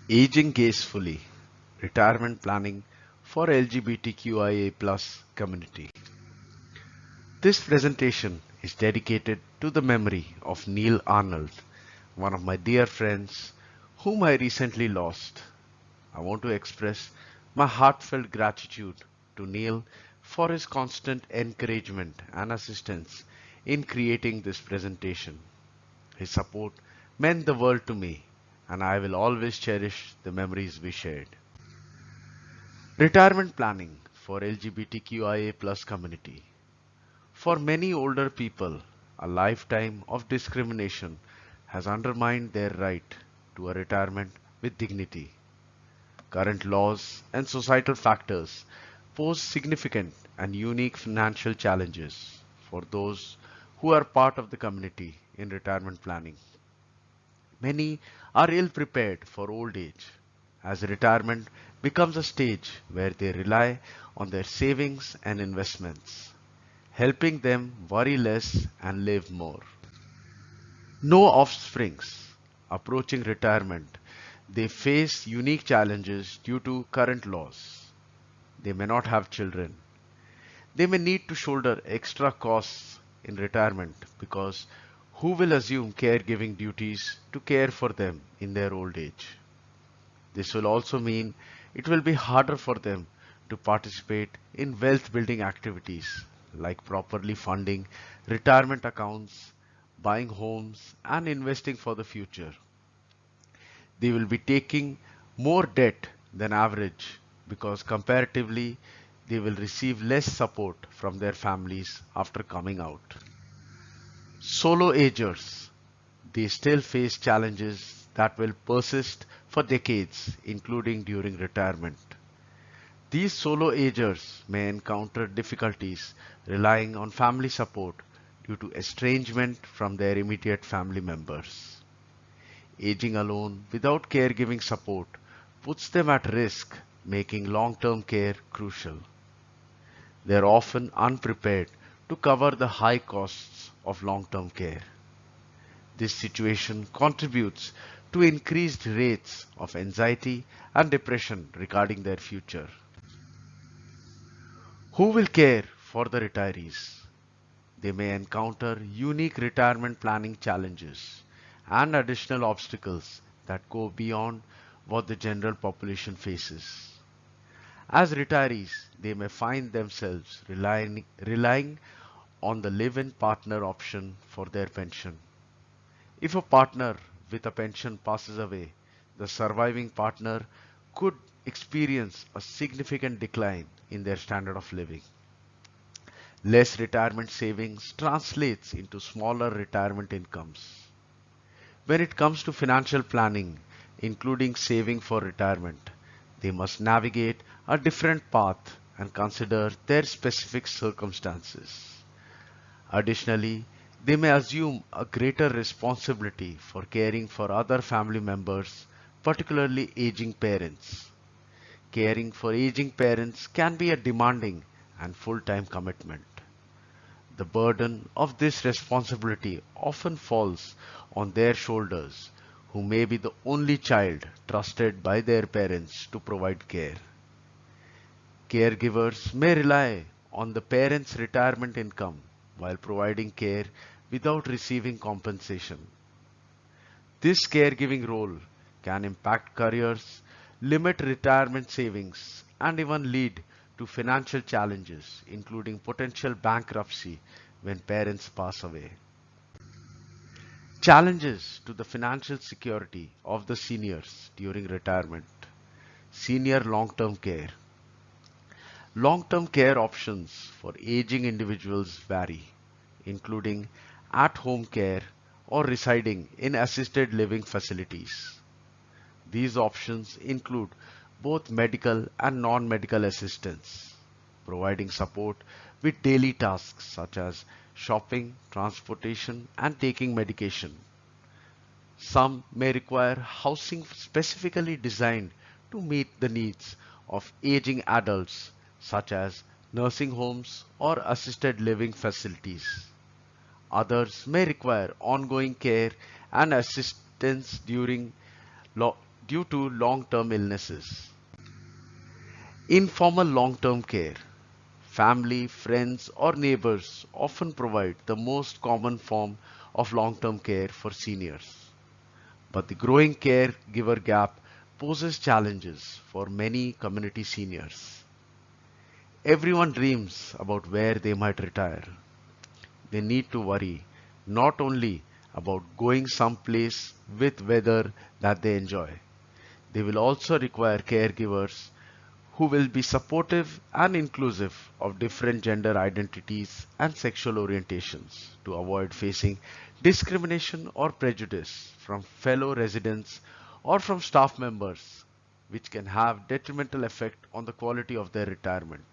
Aging Gracefully, Retirement Planning for LGBTQIA+ Community. This presentation is dedicated to the memory of Neil Arnold, one of my dear friends whom I recently lost. I want to express my heartfelt gratitude to Neil for his constant encouragement and assistance in creating this presentation. His support meant the world to me, and I will always cherish the memories we shared. Retirement planning for LGBTQIA+ community. For many older people, a lifetime of discrimination has undermined their right to a retirement with dignity. Current laws and societal factors pose significant and unique financial challenges for those who are part of the community in retirement planning. Many are ill prepared for old age, as retirement becomes a stage where they rely on their savings and investments, helping them worry less and live more. No offsprings approaching retirement. They face unique challenges due to current laws. They may not have children. They may need to shoulder extra costs in retirement because who will assume caregiving duties to care for them in their old age? This will also mean it will be harder for them to participate in wealth building activities like properly funding retirement accounts, buying homes, and investing for the future. They will be taking more debt than average because comparatively they will receive less support from their families after coming out. Solo agers, they still face challenges that will persist for decades, including during retirement. These solo agers may encounter difficulties relying on family support due to estrangement from their immediate family members. Aging alone without caregiving support puts them at risk, making long-term care crucial. They are often unprepared to cover the high costs of long-term care. This situation contributes to increased rates of anxiety and depression regarding their future. Who will care for the retirees? They may encounter unique retirement planning challenges and additional obstacles that go beyond what the general population faces. As retirees, they may find themselves relying on the live-in partner option for their pension. If a partner with a pension passes away, the surviving partner could experience a significant decline in their standard of living. Less retirement savings translates into smaller retirement incomes. When it comes to financial planning, including saving for retirement, they must navigate a different path and consider their specific circumstances. Additionally, they may assume a greater responsibility for caring for other family members, particularly aging parents. Caring for aging parents can be a demanding and full-time commitment. The burden of this responsibility often falls on their shoulders, who may be the only child trusted by their parents to provide care. Caregivers may rely on the parents' retirement income while providing care without receiving compensation. This caregiving role can impact careers, limit retirement savings, and even lead to financial challenges, including potential bankruptcy when parents pass away. Challenges to the financial security of the seniors during retirement. Senior long-term care. Long-term care options for aging individuals vary, including at-home care or residing in assisted living facilities. These options include both medical and non-medical assistance, providing support with daily tasks such as shopping, transportation, and taking medication. Some may require housing specifically designed to meet the needs of aging adults, such as nursing homes or assisted living facilities. Others may require ongoing care and assistance due to long-term illnesses. Informal long-term care. Family, friends, or neighbors often provide the most common form of long-term care for seniors. But the growing caregiver gap poses challenges for many community seniors. Everyone dreams about where they might retire. They need to worry not only about going someplace with weather that they enjoy. They will also require caregivers who will be supportive and inclusive of different gender identities and sexual orientations to avoid facing discrimination or prejudice from fellow residents or from staff members, which can have detrimental effect on the quality of their retirement.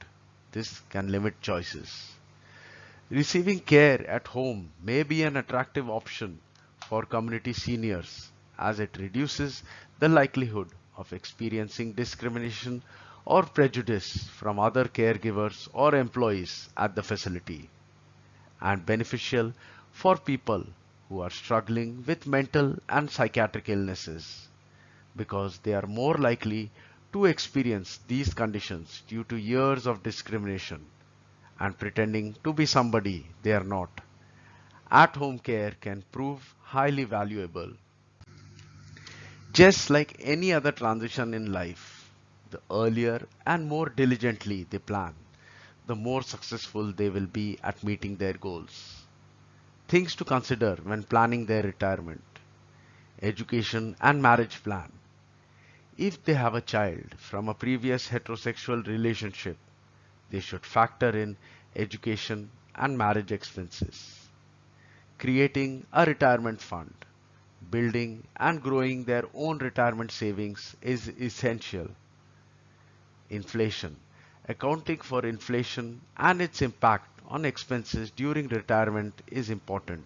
This can limit choices. Receiving care at home may be an attractive option for community seniors as it reduces the likelihood of experiencing discrimination or prejudice from other caregivers or employees at the facility, and beneficial for people who are struggling with mental and psychiatric illnesses because they are more likely to experience these conditions due to years of discrimination and pretending to be somebody they are not. At-home care can prove highly valuable. Just like any other transition in life, the earlier and more diligently they plan, the more successful they will be at meeting their goals. Things to consider when planning their retirement: education and marriage plan. If they have a child from a previous heterosexual relationship, they should factor in education and marriage expenses. Creating a retirement fund, building and growing their own retirement savings is essential. Inflation. Accounting for inflation and its impact on expenses during retirement is important.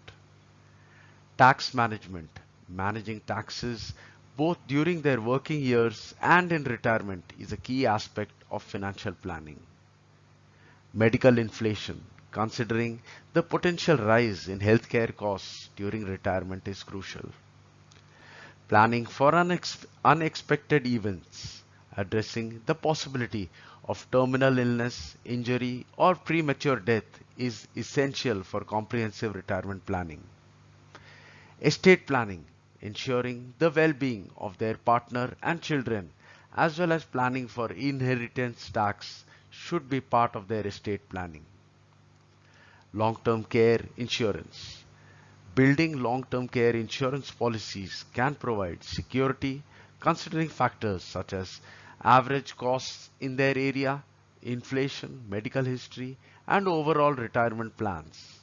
Tax management. Managing taxes both during their working years and in retirement is a key aspect of financial planning. Medical inflation. Considering the potential rise in healthcare costs during retirement is crucial. Planning for unexpected events, addressing the possibility of terminal illness, injury, or premature death is essential for comprehensive retirement planning. Estate planning, ensuring the well-being of their partner and children, as well as planning for inheritance tax, should be part of their estate planning. Long-term care insurance. Building long-term care insurance policies can provide security considering factors such as average costs in their area, inflation, medical history, and overall retirement plans.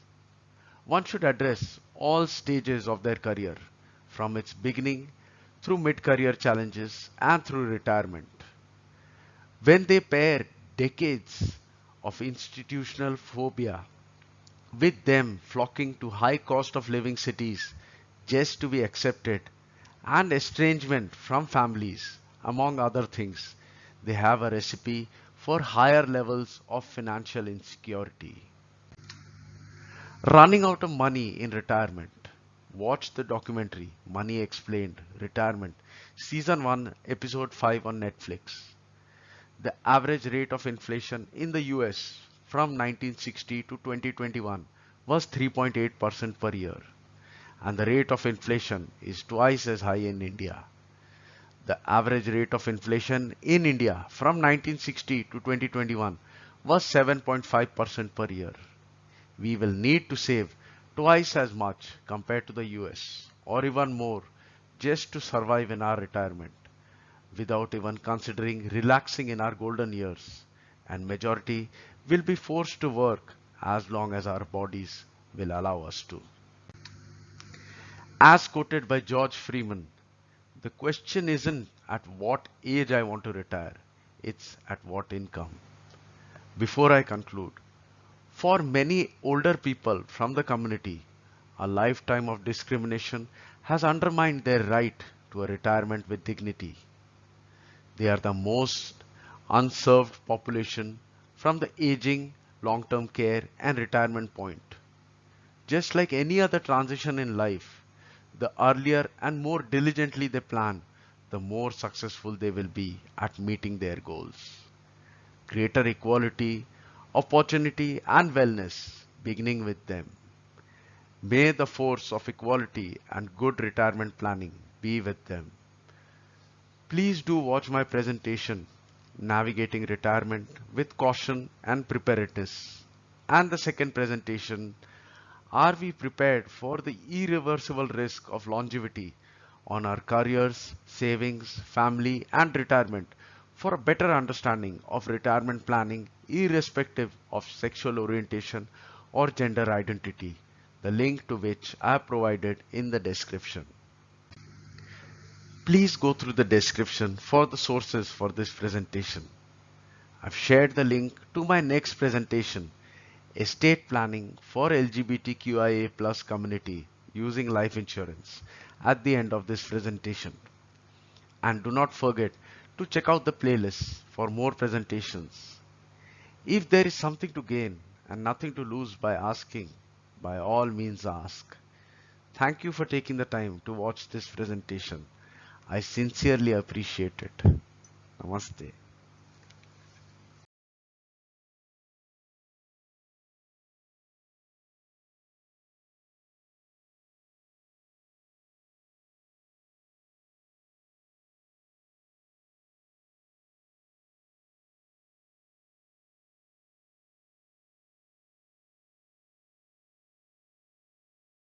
One should address all stages of their career, from its beginning through mid-career challenges and through retirement. When they pair decades of institutional phobia with them flocking to high cost of living cities just to be accepted, and estrangement from families, among other things, they have a recipe for higher levels of financial insecurity. Running out of money in retirement. Watch the documentary Money Explained Retirement, Season 1, Episode 5 on Netflix. The average rate of inflation in the US from 1960 to 2021 was 3.8% per year, and the rate of inflation is twice as high in India. The average rate of inflation in India from 1960 to 2021 was 7.5% per year. We will need to save twice as much compared to the US, or even more, just to survive in our retirement, without even considering relaxing in our golden years, and majority will be forced to work as long as our bodies will allow us to. As quoted by George Freeman, the question isn't at what age I want to retire, it's at what income. Before I conclude, for many older people from the community, a lifetime of discrimination has undermined their right to a retirement with dignity. They are the most unserved population from the aging, long-term care and retirement point. Just like any other transition in life, the earlier and more diligently they plan, the more successful they will be at meeting their goals. Greater equality, opportunity, and wellness beginning with them. May the force of equality and good retirement planning be with them. Please do watch my presentation, Navigating Retirement with Caution and Preparedness, and the second presentation, Are we prepared for the irreversible risk of longevity on our careers, savings, family, and retirement for a better understanding of retirement planning irrespective of sexual orientation or gender identity, the link to which I have provided in the description. Please go through the description for the sources for this presentation. I've shared the link to my next presentation, Estate Planning for LGBTQIA+ community using life insurance, at the end of this presentation. And do not forget to check out the playlist for more presentations. If there is something to gain and nothing to lose by asking, by all means ask. Thank you for taking the time to watch this presentation. I sincerely appreciate it. Namaste.